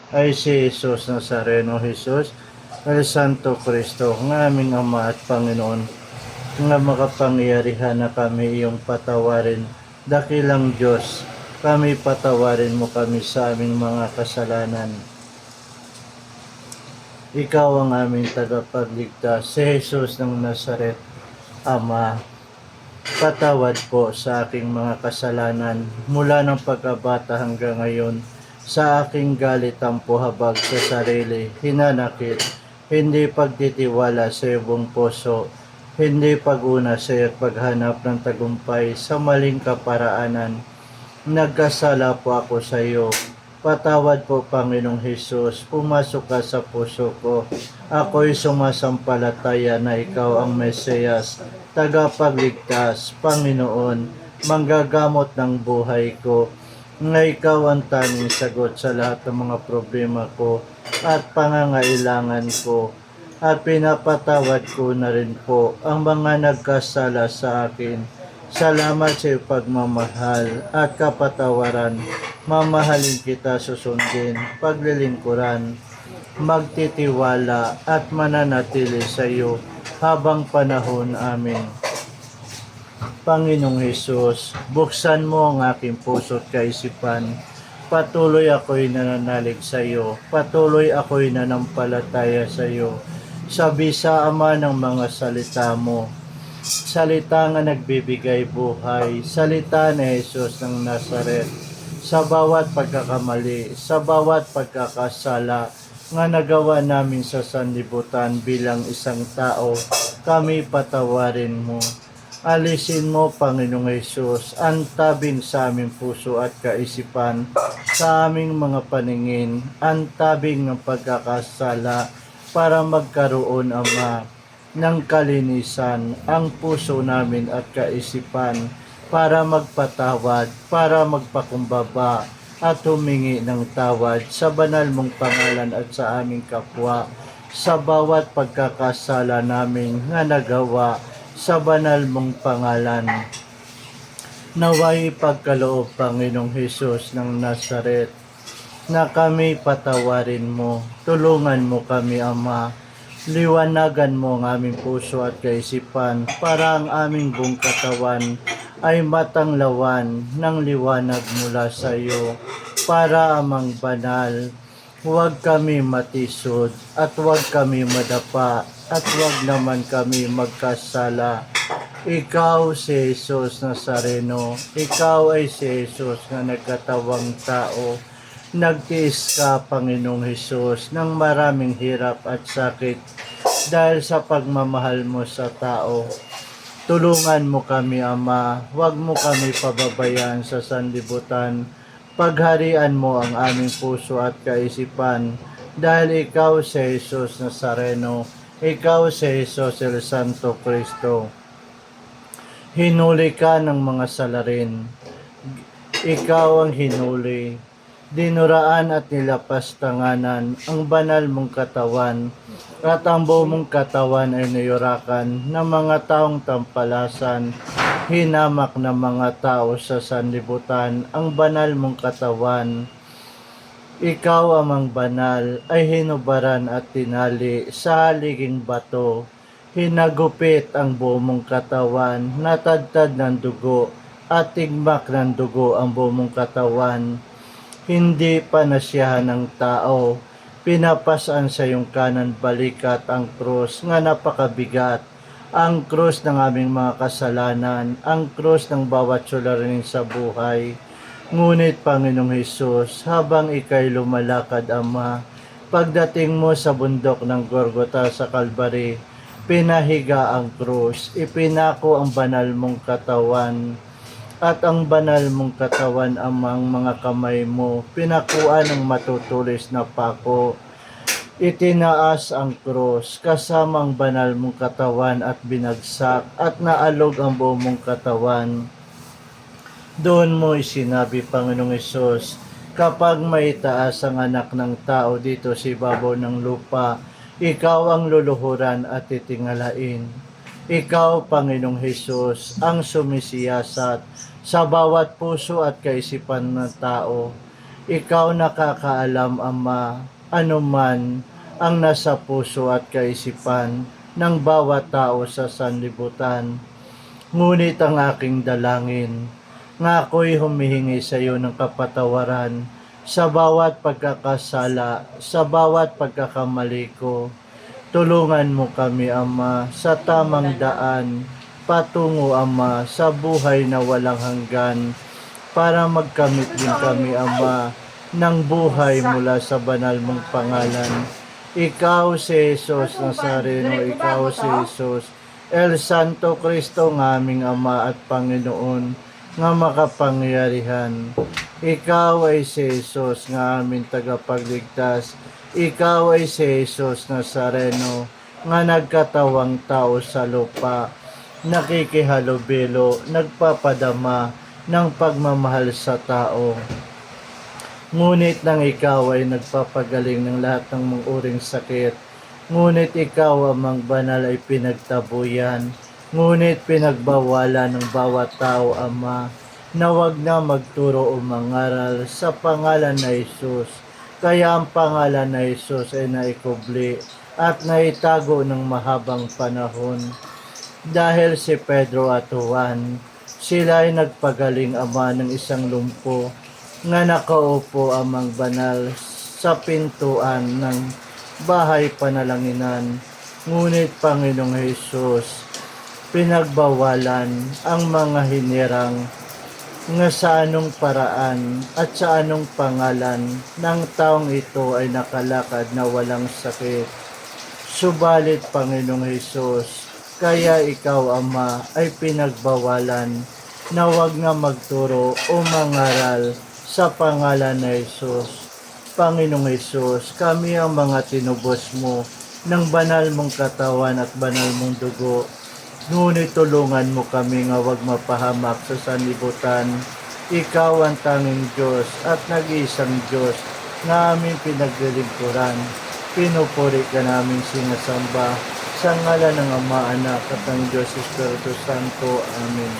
ay si Jesus Nazareno. Jesus, El Santo Cristo, ng aming Ama at Panginoon, nga makapangyarihan na kami iyong patawarin. Dakilang Diyos, kami patawarin mo kami sa aming mga kasalanan. Ikaw ang aming tagapagligtas, si Jesus ng Nazaret. Ama, patawad po sa aking mga kasalanan mula ng pagkabata hanggang ngayon, sa aking galit ang puhabag sa sarili, hinanakit, hindi pagtitiwala sa iyong puso, hindi pag-una sa iyo't paghanap ng tagumpay sa maling kaparaanan. Nagkasala po ako sa iyo. Patawad po, Panginoong Hesus, pumasok ka sa puso ko. Ako'y sumasampalataya na ikaw ang Mesiyas, tagapagligtas, Panginoon, manggagamot ng buhay ko, na ikaw ang tanging sagot sa lahat ng mga problema ko at pangangailangan ko. At pinapatawad ko na rin po ang mga nagkasala sa akin. Salamat sa iyong pagmamahal at kapatawaran. Mamahalin kita, susundin, paglilingkuran, magtitiwala at mananatili sa iyo habang panahon. Amin. Panginoong Hesus, buksan mo ang aking puso at kaisipan. Patuloy ako'y nananalig sa iyo. Patuloy ako'y nanampalataya sa iyo. Sabi sa Ama ng mga salita mo, salita nga nagbibigay buhay, salita ni Jesus ng Nazaret. Sa bawat pagkakamali, sa bawat pagkakasala nga nagawa namin sa sanlibutan bilang isang tao, kami patawarin mo. Alisin mo, Panginoong Hesus, ang tabing sa aming puso at kaisipan, sa aming mga paningin, ang tabing ng pagkakasala, para magkaroon, Ama, ng kalinisan ang puso namin at kaisipan, para magpatawad, para magpakumbaba at humingi ng tawad sa banal mong pangalan at sa aming kapwa, sa bawat pagkakasala namin nga nagawa sa banal mong pangalan. Naway pagkaloob, Panginoong Hesus ng Nazaret, na kami patawarin mo. Tulungan mo kami, Ama. Liwanagan mo ang aming puso at kaisipan para ang aming buong katawan ay matanglawan ng liwanag mula sa iyo. Para amang banal, huwag kami matisod at huwag kami madapa at huwag naman kami magkasala. Ikaw si Jesus Nazareno, ikaw ay si Jesus na nagkatawang tao. Nagtiis ka, Panginoong Hesus, ng maraming hirap at sakit dahil sa pagmamahal mo sa tao. Tulungan mo kami, Ama, huwag mo kami pababayaan sa sanlibutan. Pagharian mo ang aming puso at kaisipan, dahil ikaw si Jesus Nazareno, ikaw si Jesus El Santo Cristo. Hinuli ka ng mga salarin, ikaw ang hinuli. Dinuraan at nilapastanganan ang banal mong katawan, at ang buong mong katawan ay niyurakan ng mga taong tampalasan, hinamak ng mga tao sa sanlibutan ang banal mong katawan. Ikaw amang banal ay hinubaran at tinali sa haliging bato, hinagupit ang buong mong katawan, natadtad ng dugo at tigmak ng dugo ang buong mong katawan. Hindi pa nasyahan ng tao, pinapasan sa iyong kanan balikat ang krus nga napakabigat, ang krus ng aming mga kasalanan, ang krus ng bawat suliranin sa buhay. Ngunit, Panginoong Hesus, habang ikay lumalakad, Ama, pagdating mo sa bundok ng Golgota sa Kalbari, pinahiga ang krus, ipinako ang banal mong katawan, at ang banal mong katawan, Amang, mga kamay mo, pinakuan ng matutulis na pako. Itinaas ang krus, kasama ang banal mong katawan at binagsak, at naalog ang buong mong katawan. Doon mo isinabi, Panginoong Hesus, kapag maitaas ang anak ng tao dito sa ibabaw ng lupa, ikaw ang luluhuran at titingalain. Ikaw, Panginoong Hesus, ang sumisiyasat sa bawat puso at kaisipan ng tao. Ikaw nakakaalam, Ama, anuman ang nasa puso at kaisipan ng bawat tao sa sanlibutan. Ngunit ang aking dalangin, nga ako'y humihingi sa iyo ng kapatawaran sa bawat pagkakasala, sa bawat pagkakamali ko. Tulungan mo kami, Ama, sa tamang daan, patungo, Ama, sa buhay na walang hanggan, para magkamit din kami, Ama, ng buhay mula sa banal mong pangalan. Ikaw si Jesus Nazareno, ikaw si Jesus, El Santo Cristo, ng aming Ama at Panginoon, nga makapangyarihan. Ikaw ay si Jesus, nga aming tagapagligtas. Ikaw ay si Jesus Nazareno, nga nagkatawang tao sa lupa, nakikihalubilo, nagpapadama ng pagmamahal sa tao. Ngunit nang ikaw ay nagpapagaling ng lahat ng mga uring sakit, ngunit ikaw amang banal ay pinagtabuyan, ngunit pinagbawalan ng bawat tao, Ama, na wag na magturo o mangaral sa pangalan na Jesus. Kaya ang pangalan na Jesus ay naikubli at naitago ng mahabang panahon. Dahil si Pedro at Juan, sila ay nagpagaling, Ama, ng isang lumpo nga nakaupo amang banal sa pintuan ng bahay panalanginan. Ngunit Panginoong Jesus, pinagbawalan ang mga hinirang nga sa anong paraan at sa anong pangalan ng taong ito ay nakalakad na walang sakit. Subalit, Panginoong Jesus, kaya ikaw, Ama, ay pinagbawalan na wag na magturo o mangaral sa pangalan na Jesus. Panginoong Jesus, kami ang mga tinubos mo ng banal mong katawan at banal mong dugo. Ngunit tulungan mo kami nga wag mapahamak sa sanlibutan. Ikaw ang tanging Diyos at nag-iisang Diyos na aming pinaglilingkuran. Pinupuri ka namin sinasamba sa ngalan ng Ama, Anak at ng Diyos Espiritu Santo. Amen.